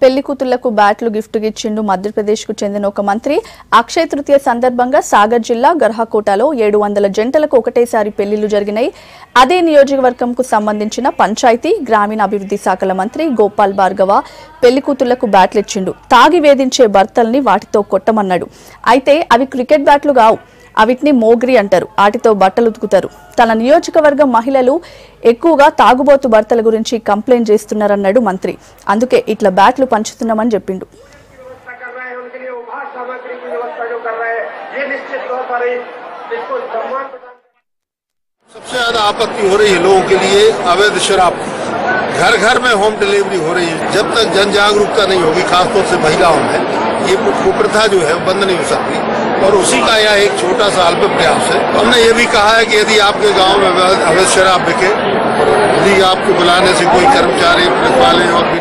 పెళ్లి కూతుళ్లకు బ్యాట్లు గిఫ్ట్ ఇచ్చిండు మధ్యప్రదేశ్ కు చెందిన ఒక మంత్రి. అక్షయ తృతీయ సందర్భంగా సాగర్ జిల్లా గర్హాకోటలో 700 జంటలకు ఒకటేసారి పెళ్లిళ్లు జరిగినాయి. అదే నియోజకవర్గంకు సంబంధించిన పంచాయతీ గ్రామీణ అభివృద్ధి శాఖల మంత్రి గోపాల్ భార్గవ పెళ్లి కూతుళ్లకు బ్యాట్లు ఇచ్చిండు. తాగి వేధించే భర్తల్ని వాటితో కొట్టమన్నాడు. అయితే అవి క్రికెట్ బ్యాట్లు కావు, అవిటిని మోగ్రి అంటారు. వాటితో బట్టలు ఉతుకుతారు. తన నియోజకవర్గం మహిళలు ఎక్కువగా తాగుబోతు భర్తల గురించి కంప్లైంట్ చేస్తున్నారన్నాడు మంత్రి. అందుకే ఇట్లా బ్యాట్లు పంచుతున్నామని చెప్పిండు. सबसे ज्यादा आपत्ति हो रही है लोगों के लिए अवैध शराब। घर घर में होम डिलीवरी हो रही है। जब तक जन जागरूकता नहीं होगी, खासतौर से महिलाओं में, ये कुप्रथा जो है बंद नहीं हो सकती। और उसी का यह एक छोटा सा अल्प प्रयास है। हमने ये भी कहा है कि यदि आपके गांव में अवैध शराब बिके, यदि आपको बुलाने से कोई कर्मचारी पुलिस वाले और भी